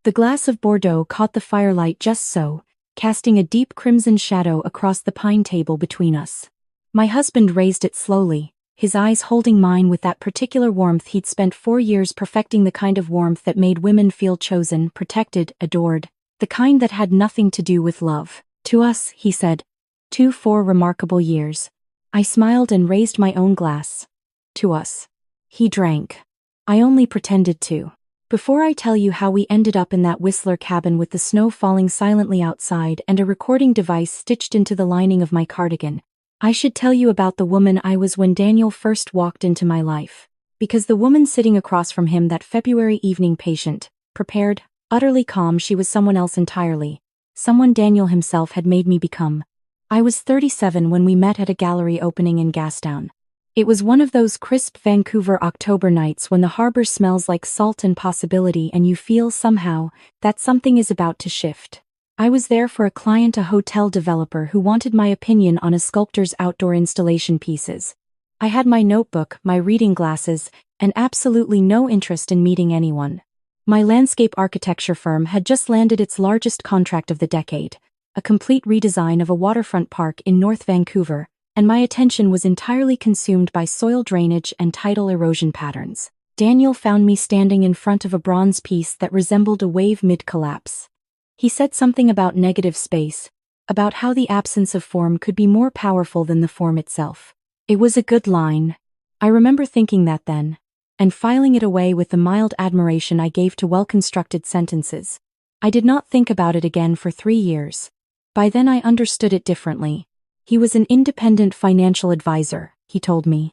The glass of Bordeaux caught the firelight just so, casting a deep crimson shadow across the pine table between us. My husband raised it slowly, his eyes holding mine with that particular warmth he'd spent 4 years perfecting, the kind of warmth that made women feel chosen, protected, adored, the kind that had nothing to do with love. To us, he said. 4 remarkable years. I smiled and raised my own glass. To us. He drank. I only pretended to. Before I tell you how we ended up in that Whistler cabin with the snow falling silently outside and a recording device stitched into the lining of my cardigan, I should tell you about the woman I was when Daniel first walked into my life. Because the woman sitting across from him that February evening, patient, prepared, utterly calm, she was someone else entirely. Someone Daniel himself had made me become. I was 37 when we met at a gallery opening in Gastown. It was one of those crisp Vancouver October nights when the harbor smells like salt and possibility and you feel somehow that something is about to shift. I was there for a client, a hotel developer who wanted my opinion on a sculptor's outdoor installation pieces. I had my notebook, my reading glasses, and absolutely no interest in meeting anyone. My landscape architecture firm had just landed its largest contract of the decade, a complete redesign of a waterfront park in North Vancouver, and my attention was entirely consumed by soil drainage and tidal erosion patterns. Daniel found me standing in front of a bronze piece that resembled a wave mid-collapse. He said something about negative space, about how the absence of form could be more powerful than the form itself. It was a good line. I remember thinking that then, and filing it away with the mild admiration I gave to well-constructed sentences. I did not think about it again for 3 years. By then I understood it differently. He was an independent financial advisor, he told me.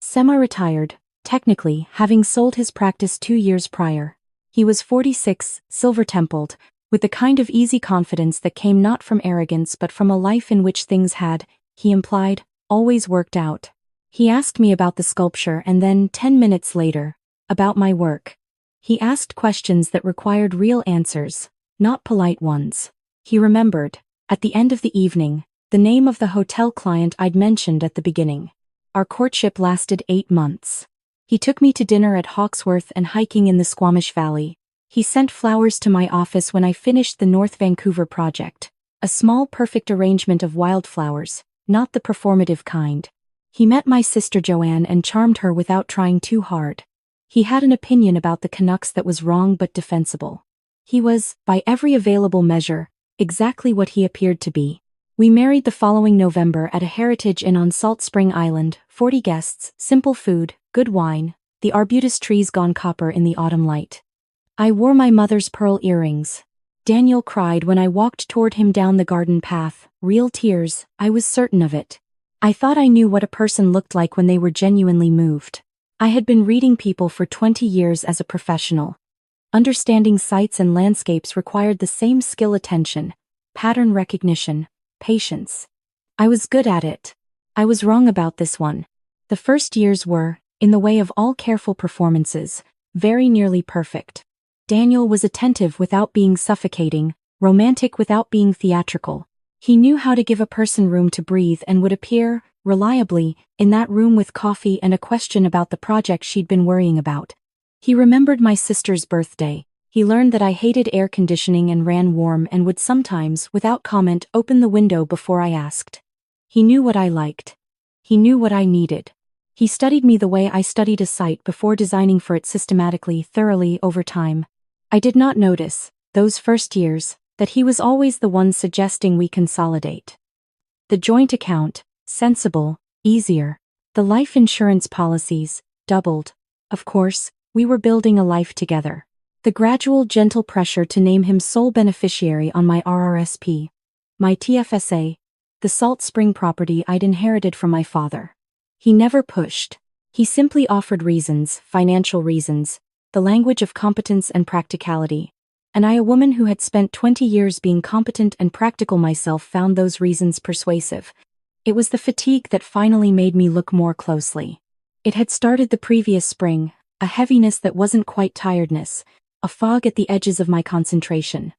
Semi-retired, technically, having sold his practice 2 years prior. He was 46, silver-templed, with the kind of easy confidence that came not from arrogance but from a life in which things had, he implied, always worked out. He asked me about the sculpture and then, 10 minutes later, about my work. He asked questions that required real answers, not polite ones. He remembered, at the end of the evening, the name of the hotel client I'd mentioned at the beginning. Our courtship lasted 8 months. He took me to dinner at Hawksworth and hiking in the Squamish Valley. He sent flowers to my office when I finished the North Vancouver project, a small perfect arrangement of wildflowers, not the performative kind. He met my sister Joanne and charmed her without trying too hard. He had an opinion about the Canucks that was wrong but defensible. He was, by every available measure, exactly what he appeared to be. We married the following November at a Heritage Inn on Salt Spring Island, 40 guests, simple food, good wine, the arbutus trees gone copper in the autumn light. I wore my mother's pearl earrings. Daniel cried when I walked toward him down the garden path, real tears, I was certain of it. I thought I knew what a person looked like when they were genuinely moved. I had been reading people for 20 years as a professional. Understanding sights and landscapes required the same skill, attention, pattern recognition, patience. I was good at it. I was wrong about this one. The first years were, in the way of all careful performances, very nearly perfect. Daniel was attentive without being suffocating, romantic without being theatrical. He knew how to give a person room to breathe and would appear, reliably, in that room with coffee and a question about the project she'd been worrying about. He remembered my sister's birthday. He learned that I hated air conditioning and ran warm and would sometimes, without comment, open the window before I asked. He knew what I liked. He knew what I needed. He studied me the way I studied a site before designing for it systematically, thoroughly, over time. I did not notice, those first years, that he was always the one suggesting we consolidate. The joint account, sensible, easier. The life insurance policies, doubled. Of course, we were building a life together. The gradual gentle pressure to name him sole beneficiary on my RRSP. My TFSA. The Salt Spring property I'd inherited from my father. He never pushed. He simply offered reasons, financial reasons, the language of competence and practicality. And I, a woman who had spent 20 years being competent and practical myself, found those reasons persuasive. It was the fatigue that finally made me look more closely. It had started the previous spring, a heaviness that wasn't quite tiredness, a fog at the edges of my concentration.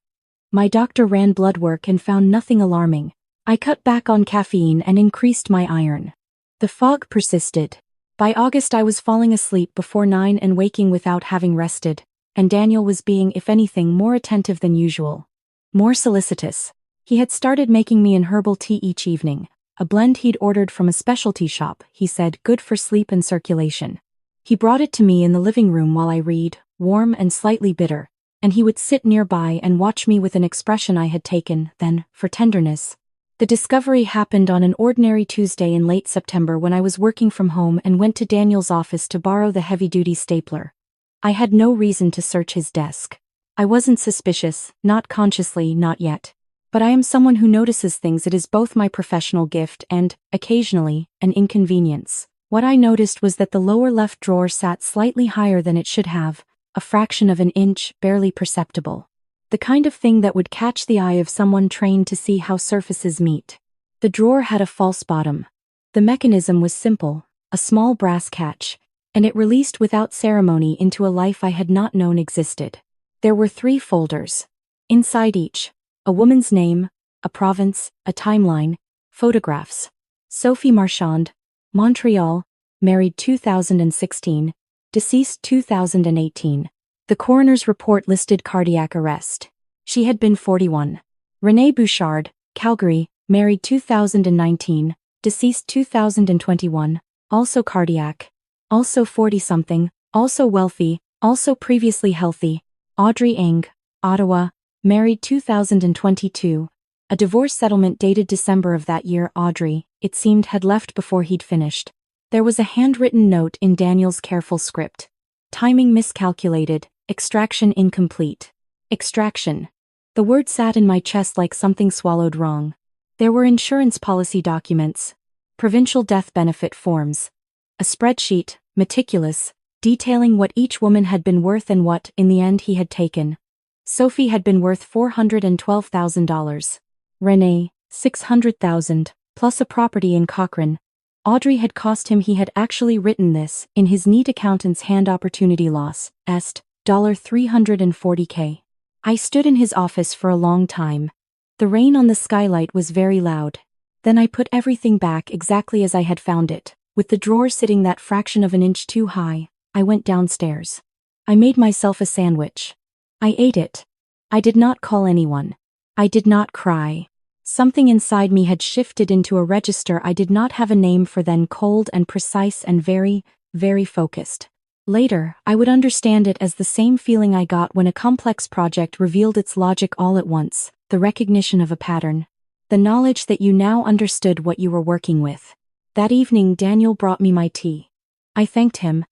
My doctor ran blood work and found nothing alarming. I cut back on caffeine and increased my iron. The fog persisted. By August I was falling asleep before 9 and waking without having rested. and Daniel was being, if anything, more attentive than usual. More solicitous. He had started making me an herbal tea each evening, a blend he'd ordered from a specialty shop, he said, good for sleep and circulation. He brought it to me in the living room while I read, warm and slightly bitter, and he would sit nearby and watch me with an expression I had taken, then, for tenderness. The discovery happened on an ordinary Tuesday in late September when I was working from home and went to Daniel's office to borrow the heavy-duty stapler. I had no reason to search his desk. I wasn't suspicious, not consciously, not yet. But I am someone who notices things. It is both my professional gift and, occasionally, an inconvenience. What I noticed was that the lower left drawer sat slightly higher than it should have, a fraction of an inch, barely perceptible. The kind of thing that would catch the eye of someone trained to see how surfaces meet. The drawer had a false bottom. The mechanism was simple, a small brass catch, and it released without ceremony into a life I had not known existed. There were 3 folders. Inside each, a woman's name, a province, a timeline, photographs. Sophie Marchand, Montreal, married 2016, deceased 2018. The coroner's report listed cardiac arrest. She had been 41. Renée Bouchard, Calgary, married 2019, deceased 2021, also cardiac. Also 40-something, also wealthy, also previously healthy. Audrey Ng, Ottawa, married 2022. A divorce settlement dated December of that year. Audrey, it seemed, had left before he'd finished. There was a handwritten note in Daniel's careful script. Timing miscalculated, extraction incomplete. Extraction. The word sat in my chest like something swallowed wrong. There were insurance policy documents, provincial death benefit forms, a spreadsheet, meticulous, detailing what each woman had been worth and what, in the end, he had taken. Sophie had been worth $412,000. Renée, $600,000, plus a property in Cochrane. Audrey had cost him. He had actually written this, in his neat accountant's hand. Opportunity loss, est, $340K. I stood in his office for a long time. The rain on the skylight was very loud. Then I put everything back exactly as I had found it, with the drawer sitting that fraction of an inch too high. I went downstairs. I made myself a sandwich. I ate it. I did not call anyone. I did not cry. Something inside me had shifted into a register I did not have a name for then, cold and precise and very, very focused. Later, I would understand it as the same feeling I got when a complex project revealed its logic all at once, the recognition of a pattern. The knowledge that you now understood what you were working with. That evening Daniel brought me my tea. I thanked him.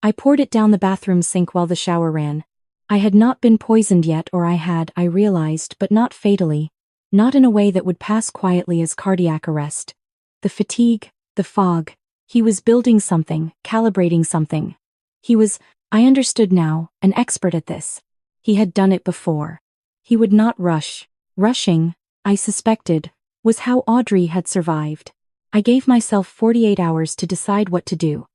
I poured it down the bathroom sink while the shower ran. I had not been poisoned yet, or I had, I realized, but not fatally. Not in a way that would pass quietly as cardiac arrest. The fatigue, the fog. He was building something, calibrating something. He was, I understood now, an expert at this. He had done it before. He would not rush. Rushing, I suspected, was how Audrey had survived. I gave myself 48 hours to decide what to do.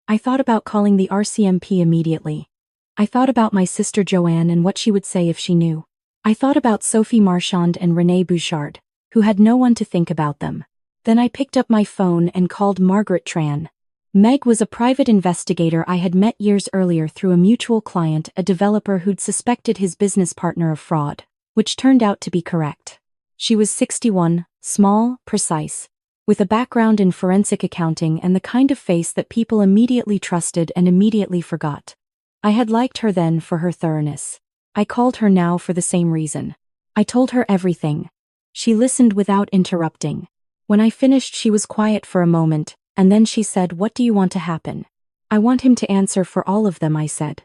I thought about calling the RCMP immediately. I thought about my sister Joanne and what she would say if she knew. I thought about Sophie Marchand and Renée Bouchard, who had no one to think about them. Then I picked up my phone and called Margaret Tran. Meg was a private investigator I had met years earlier through a mutual client, a developer who'd suspected his business partner of fraud, which turned out to be correct. She was 61, small, precise, with a background in forensic accounting and the kind of face that people immediately trusted and immediately forgot. I had liked her then for her thoroughness. I called her now for the same reason. I told her everything. She listened without interrupting. When I finished, she was quiet for a moment, and then she said, "What do you want to happen?" "I want him to answer for all of them," I said.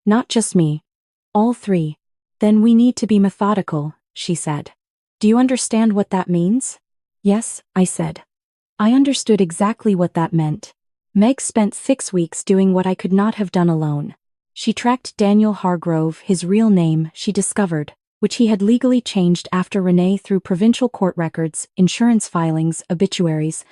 "Not just me. All 3. "Then we need to be methodical," she said. "Do you understand what that means?" "Yes," I said. I understood exactly what that meant. Meg spent 6 weeks doing what I could not have done alone. She tracked Daniel Hargrove, his real name, she discovered, which he had legally changed after Renée, through provincial court records, insurance filings, obituaries,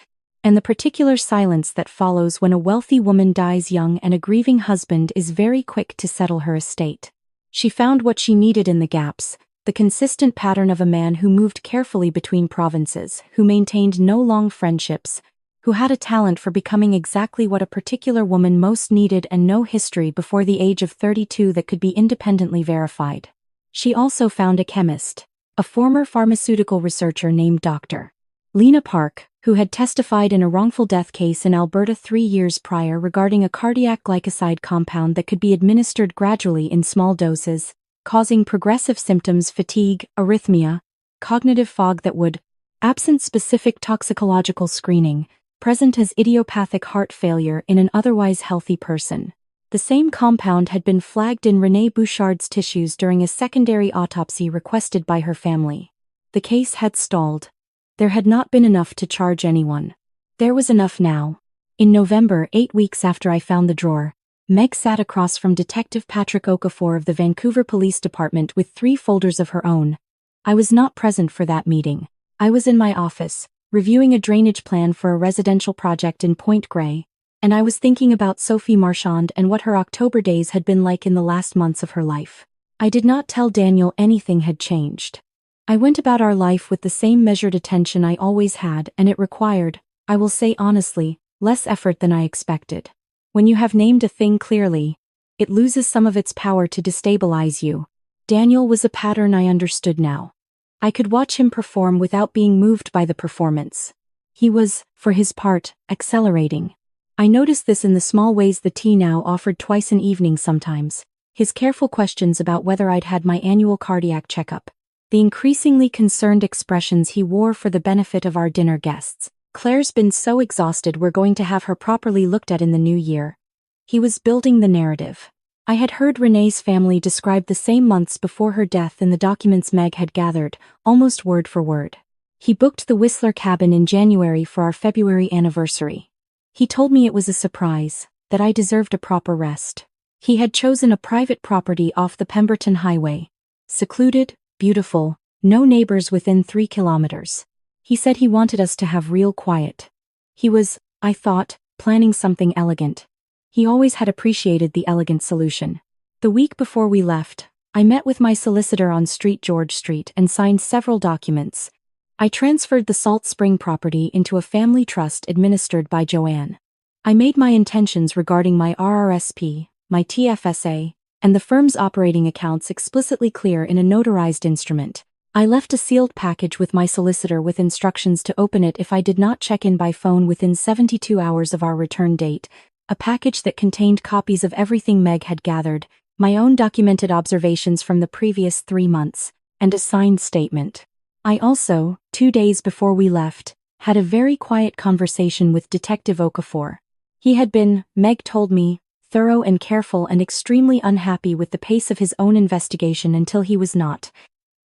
and the particular silence that follows when a wealthy woman dies young and a grieving husband is very quick to settle her estate. She found what she needed in the gaps, the consistent pattern of a man who moved carefully between provinces, who maintained no long friendships, who had a talent for becoming exactly what a particular woman most needed and no history before the age of 32 that could be independently verified. She also found a chemist, a former pharmaceutical researcher named Dr. Lena Park, who had testified in a wrongful death case in Alberta 3 years prior regarding a cardiac glycoside compound that could be administered gradually in small doses, causing progressive symptoms, fatigue, arrhythmia, cognitive fog that would, absent specific toxicological screening, present as idiopathic heart failure in an otherwise healthy person. The same compound had been flagged in Renée Bouchard's tissues during a secondary autopsy requested by her family. The case had stalled. There had not been enough to charge anyone. There was enough now. In November, 8 weeks after I found the drawer, Meg sat across from Detective Patrick Okafor of the Vancouver Police Department with 3 folders of her own. I was not present for that meeting. I was in my office, reviewing a drainage plan for a residential project in Point Grey, and I was thinking about Sophie Marchand and what her October days had been like in the last months of her life. I did not tell Daniel anything had changed. I went about our life with the same measured attention I always had, and it required, I will say honestly, less effort than I expected. When you have named a thing clearly, it loses some of its power to destabilize you. Daniel was a pattern I understood now. I could watch him perform without being moved by the performance. He was, for his part, accelerating. I noticed this in the small ways the tea now offered twice an evening sometimes, his careful questions about whether I'd had my annual cardiac checkup, the increasingly concerned expressions he wore for the benefit of our dinner guests. Claire's been so exhausted, we're going to have her properly looked at in the new year. He was building the narrative. I had heard Renée's family describe the same months before her death in the documents Meg had gathered, almost word for word. He booked the Whistler cabin in January for our February anniversary. He told me it was a surprise, that I deserved a proper rest. He had chosen a private property off the Pemberton highway. Secluded, beautiful, no neighbors within 3 kilometers. He said he wanted us to have real quiet. He was, I thought, planning something elegant. He always had appreciated the elegant solution. The week before we left, I met with my solicitor on George Street and signed several documents. I transferred the Salt Spring property into a family trust administered by Joanne. I made my intentions regarding my RRSP, my TFSA, and the firm's operating accounts explicitly clear in a notarized instrument. I left a sealed package with my solicitor with instructions to open it if I did not check in by phone within 72 hours of our return date, a package that contained copies of everything Meg had gathered, my own documented observations from the previous 3 months, and a signed statement. I also, 2 days before we left, had a very quiet conversation with Detective Okafor. He had been, Meg told me, thorough and careful and extremely unhappy with the pace of his own investigation until he was not.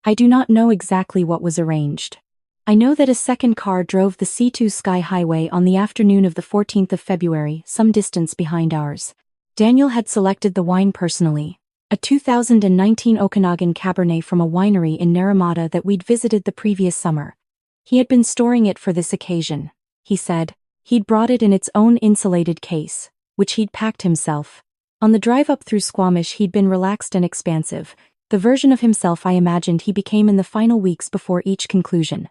I do not know exactly what was arranged. I know that a second car drove the C2 Sky Highway on the afternoon of the 14th of February, some distance behind ours. Daniel had selected the wine personally, a 2019 Okanagan Cabernet from a winery in Naramata that we'd visited the previous summer. He had been storing it for this occasion, he said. He'd brought it in its own insulated case, which he'd packed himself. On the drive up through Squamish he'd been relaxed and expansive, the version of himself I imagined he became in the final weeks before each conclusion.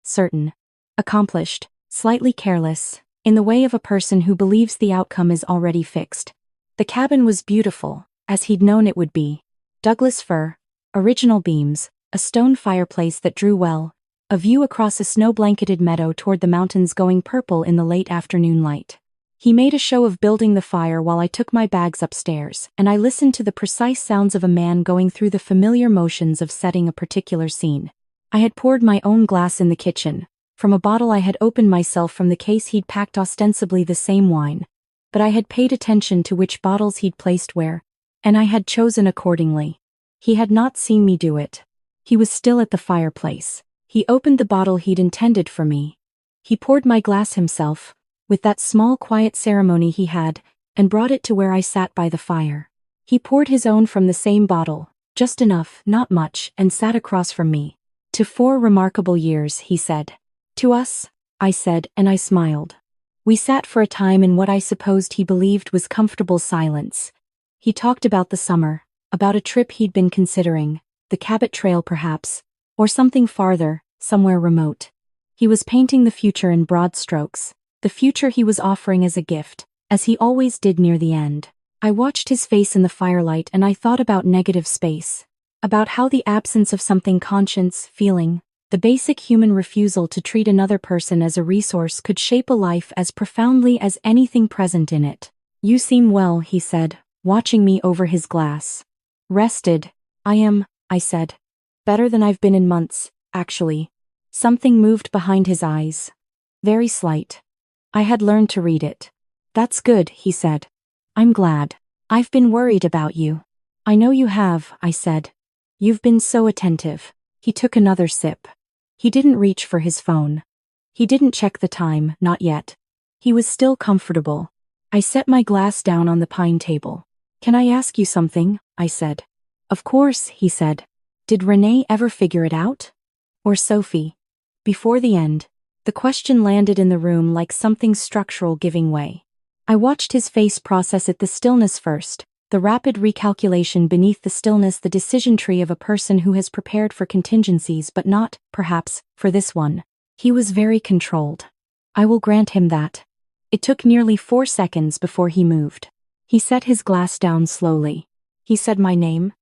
Certain, accomplished, slightly careless, in the way of a person who believes the outcome is already fixed. The cabin was beautiful, as he'd known it would be. Douglas fir, original beams, a stone fireplace that drew well, a view across a snow-blanketed meadow toward the mountains going purple in the late afternoon light. He made a show of building the fire while I took my bags upstairs, and I listened to the precise sounds of a man going through the familiar motions of setting a particular scene. I had poured my own glass in the kitchen, from a bottle I had opened myself from the case he'd packed ostensibly the same wine, but I had paid attention to which bottles he'd placed where, and I had chosen accordingly. He had not seen me do it. He was still at the fireplace. He opened the bottle he'd intended for me. He poured my glass himself, with that small quiet ceremony he had, and brought it to where I sat by the fire. He poured his own from the same bottle, just enough, not much, and sat across from me. To 4 remarkable years, he said. To us, I said, and I smiled. We sat for a time in what I supposed he believed was comfortable silence. He talked about the summer, about a trip he'd been considering, the Cabot Trail perhaps, or something farther, somewhere remote. He was painting the future in broad strokes, the future he was offering as a gift, as he always did near the end. I watched his face in the firelight and I thought about negative space. About how the absence of something conscience, feeling, the basic human refusal to treat another person as a resource could shape a life as profoundly as anything present in it. "You seem well," he said, watching me over his glass. "Rested. I am," I said. "Better than I've been in months, actually." Something moved behind his eyes. Very slight. I had learned to read it. "That's good," he said. "I'm glad. I've been worried about you." "I know you have," I said. "You've been so attentive." He took another sip. He didn't reach for his phone. He didn't check the time, not yet. He was still comfortable. I set my glass down on the pine table. "Can I ask you something?" I said. "Of course," he said. "Did Renee ever figure it out? Or Sophie?" Before the end, the question landed in the room like something structural giving way. I watched his face process it, the stillness first, the rapid recalculation beneath the stillness, the decision tree of a person who has prepared for contingencies but not, perhaps, for this one. He was very controlled. I will grant him that. It took nearly 4 seconds before he moved. He set his glass down slowly. He said my name.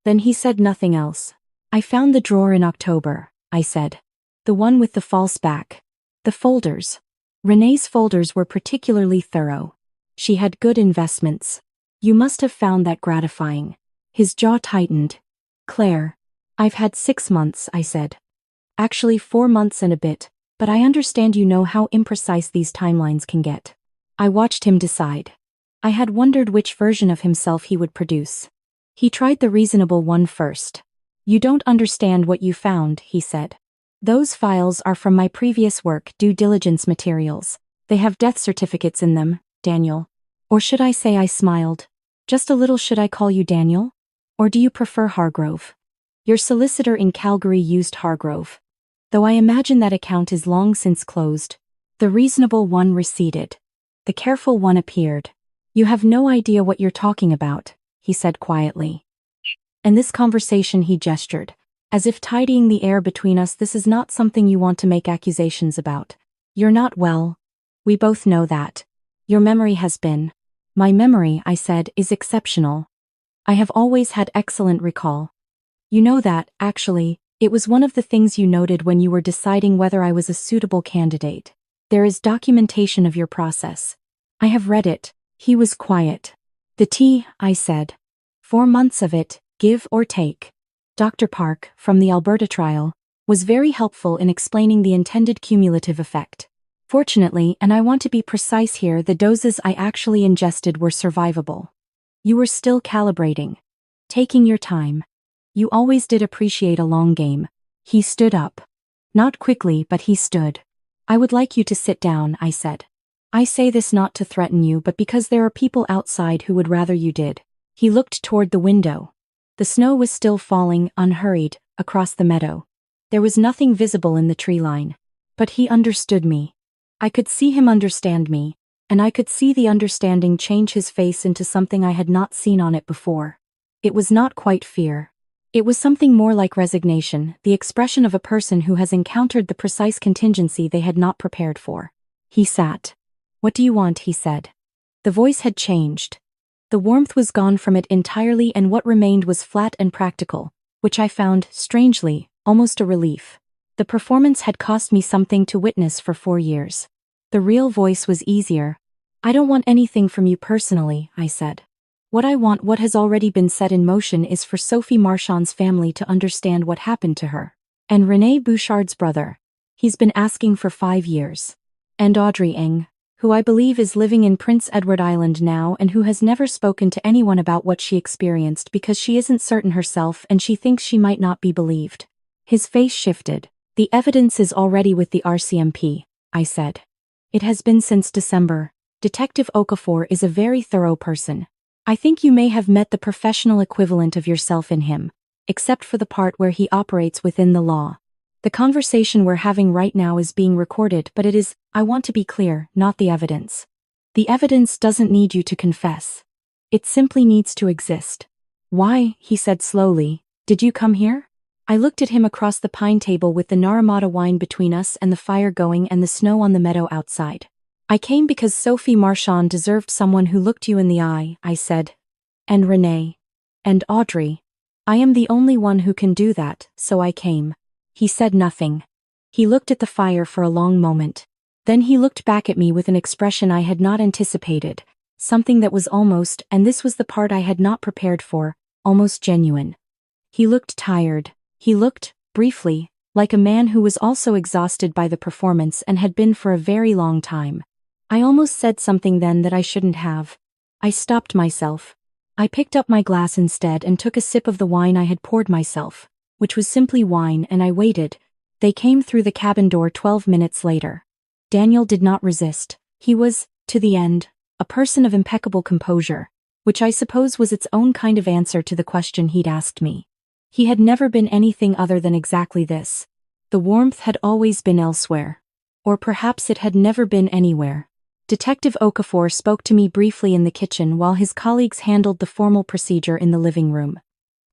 Then he said nothing else. "I found the drawer in October," I said. "The one with the false back. The folders." Renee's folders were particularly thorough. She had good investments. "You must have found that gratifying." His jaw tightened. "Claire, I've had 6 months," I said. "Actually 4 months and a bit, but I understand you know how imprecise these timelines can get." I watched him decide. I had wondered which version of himself he would produce. He tried the reasonable one first. "You don't understand what you found," he said. "Those files are from my previous work, due diligence materials. They have death certificates in them, Daniel." Or should I say, I smiled. "Just a little, should I call you Daniel? Or do you prefer Hargrove? Your solicitor in Calgary used Hargrove. Though I imagine that account is long since closed." The reasonable one receded. The careful one appeared. "You have no idea what you're talking about," he said quietly. "And this conversation," he gestured, as if tidying the air between us, "this is not something you want to make accusations about. You're not well. We both know that. Your memory has been." "My memory," I said, "is exceptional. I have always had excellent recall. You know that, actually, it was one of the things you noted when you were deciding whether I was a suitable candidate. There is documentation of your process. I have read it." He was quiet. "The tea," I said. 4 months of it, give or take. Dr. Park, from the Alberta trial, was very helpful in explaining the intended cumulative effect. Fortunately, and I want to be precise here, the doses I actually ingested were survivable. You were still calibrating. Taking your time. You always did appreciate a long game." He stood up. Not quickly, but he stood. "I would like you to sit down," I said. "I say this not to threaten you, but because there are people outside who would rather you did." He looked toward the window. The snow was still falling, unhurried, across the meadow. There was nothing visible in the tree line. But he understood me. I could see him understand me, and I could see the understanding change his face into something I had not seen on it before. It was not quite fear. It was something more like resignation, the expression of a person who has encountered the precise contingency they had not prepared for. He sat. "What do you want?" he said. The voice had changed. The warmth was gone from it entirely, and what remained was flat and practical, which I found, strangely, almost a relief. The performance had cost me something to witness for 4 years. The real voice was easier. "I don't want anything from you personally," I said. "What I want, what has already been set in motion, is for Sophie Marchand's family to understand what happened to her. And René Bouchard's brother. He's been asking for 5 years. And Audrey Eng, who I believe is living in Prince Edward Island now and who has never spoken to anyone about what she experienced because she isn't certain herself and she thinks she might not be believed." His face shifted. "The evidence is already with the RCMP," I said. "It has been since December. Detective Okafor is a very thorough person. I think you may have met the professional equivalent of yourself in him, except for the part where he operates within the law. The conversation we're having right now is being recorded, but it is, I want to be clear, not the evidence. The evidence doesn't need you to confess. It simply needs to exist." "Why," he said slowly, "did you come here?" I looked at him across the pine table with the Naramata wine between us and the fire going and the snow on the meadow outside. I came because Sophie Marchand deserved someone who looked you in the eye, I said. And Renee. And Audrey. I am the only one who can do that, so I came. He said nothing. He looked at the fire for a long moment. Then he looked back at me with an expression I had not anticipated, something that was almost, and this was the part I had not prepared for, almost genuine. He looked tired. He looked, briefly, like a man who was also exhausted by the performance and had been for a very long time. I almost said something then that I shouldn't have. I stopped myself. I picked up my glass instead and took a sip of the wine I had poured myself, which was simply wine, and I waited. They came through the cabin door 12 minutes later. Daniel did not resist. He was, to the end, a person of impeccable composure, which I suppose was its own kind of answer to the question he'd asked me. He had never been anything other than exactly this. The warmth had always been elsewhere. Or perhaps it had never been anywhere. Detective Okafor spoke to me briefly in the kitchen while his colleagues handled the formal procedure in the living room.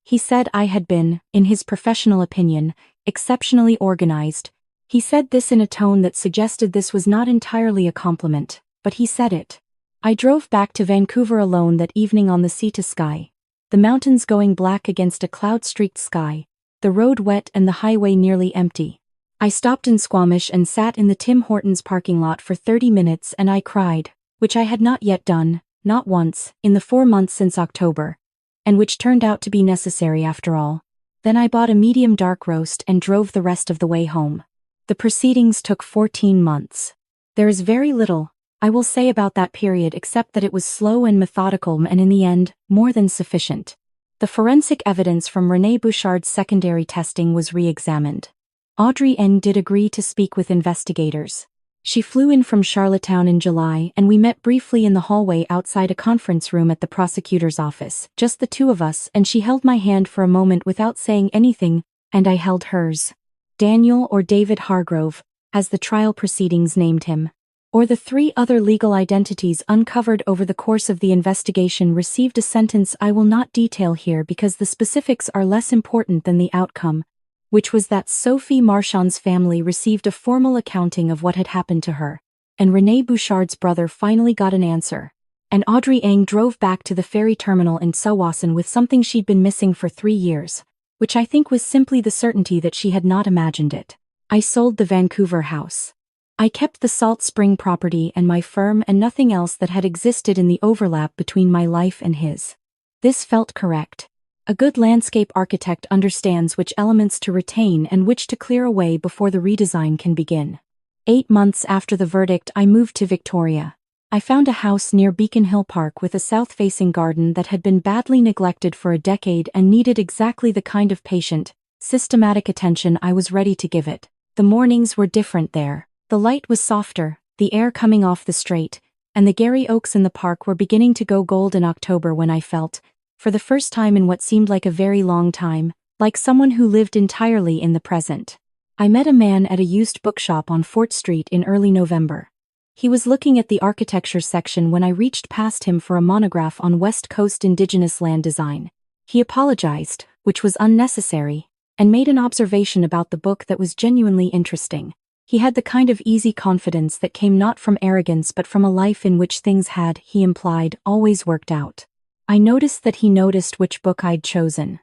He said I had been, in his professional opinion, exceptionally organized. He said this in a tone that suggested this was not entirely a compliment, but he said it. I drove back to Vancouver alone that evening on the sea to sky. The mountains going black against a cloud-streaked sky, the road wet and the highway nearly empty. I stopped in Squamish and sat in the Tim Hortons parking lot for 30 minutes and I cried, which I had not yet done, not once, in the 4 months since October, and which turned out to be necessary after all. Then I bought a medium dark roast and drove the rest of the way home. The proceedings took 14 months. There is very little, I will say about that period except that it was slow and methodical and in the end, more than sufficient. The forensic evidence from Renee Bouchard's secondary testing was re-examined. Audrey Ng did agree to speak with investigators. She flew in from Charlottetown in July and we met briefly in the hallway outside a conference room at the prosecutor's office, just the two of us, and she held my hand for a moment without saying anything, and I held hers. Daniel, or David Hargrove, as the trial proceedings named him, or the 3 other legal identities uncovered over the course of the investigation, received a sentence I will not detail here because the specifics are less important than the outcome, which was that Sophie Marchand's family received a formal accounting of what had happened to her, and Renee Bouchard's brother finally got an answer, and Audrey Ng drove back to the ferry terminal in Tsawwassen with something she'd been missing for 3 years. Which I think was simply the certainty that she had not imagined it. I sold the Vancouver house. I kept the Salt Spring property and my firm and nothing else that had existed in the overlap between my life and his. This felt correct. A good landscape architect understands which elements to retain and which to clear away before the redesign can begin. 8 months after the verdict, I moved to Victoria. I found a house near Beacon Hill Park with a south-facing garden that had been badly neglected for a decade and needed exactly the kind of patient, systematic attention I was ready to give it. The mornings were different there. The light was softer, the air coming off the straight, and the Gary oaks in the park were beginning to go gold in October when I felt, for the first time in what seemed like a very long time, like someone who lived entirely in the present. I met a man at a used bookshop on Fort Street in early November. He was looking at the architecture section when I reached past him for a monograph on West Coast Indigenous land design. He apologized, which was unnecessary, and made an observation about the book that was genuinely interesting. He had the kind of easy confidence that came not from arrogance but from a life in which things had, he implied, always worked out. I noticed that he noticed which book I'd chosen.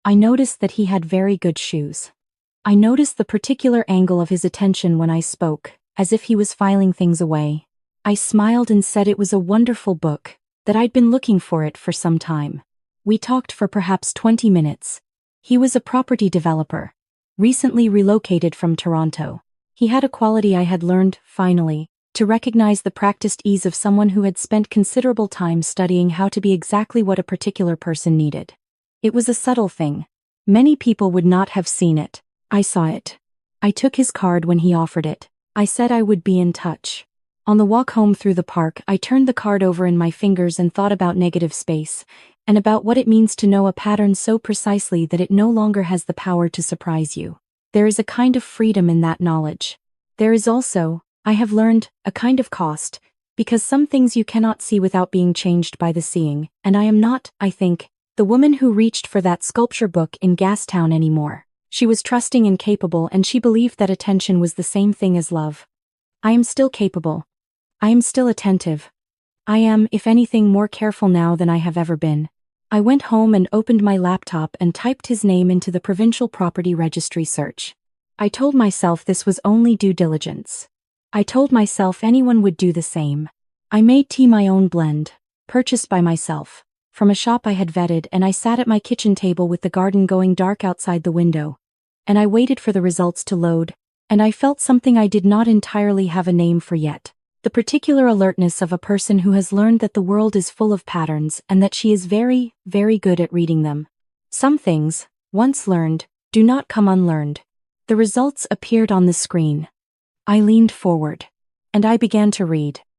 I noticed that he had very good shoes. I noticed the particular angle of his attention when I spoke, as if he was filing things away. I smiled and said it was a wonderful book, that I'd been looking for it for some time. We talked for perhaps 20 minutes. He was a property developer, recently relocated from Toronto. He had a quality I had learned, finally, to recognize: the practiced ease of someone who had spent considerable time studying how to be exactly what a particular person needed. It was a subtle thing. Many people would not have seen it. I saw it. I took his card when he offered it. I said I would be in touch. On the walk home through the park, I turned the card over in my fingers and thought about negative space, and about what it means to know a pattern so precisely that it no longer has the power to surprise you. There is a kind of freedom in that knowledge. There is also, I have learned, a kind of cost, because some things you cannot see without being changed by the seeing, and I am not, I think, the woman who reached for that sculpture book in Gastown anymore. She was trusting and capable, and she believed that attention was the same thing as love. I am still capable. I am still attentive. I am, if anything, more careful now than I have ever been. I went home and opened my laptop and typed his name into the provincial property registry search. I told myself this was only due diligence. I told myself anyone would do the same. I made tea, my own blend, purchased by myself, from a shop I had vetted, and I sat at my kitchen table with the garden going dark outside the window. And I waited for the results to load, and I felt something I did not entirely have a name for yet. The particular alertness of a person who has learned that the world is full of patterns and that she is very, very good at reading them. Some things, once learned, do not come unlearned. The results appeared on the screen. I leaned forward, and I began to read.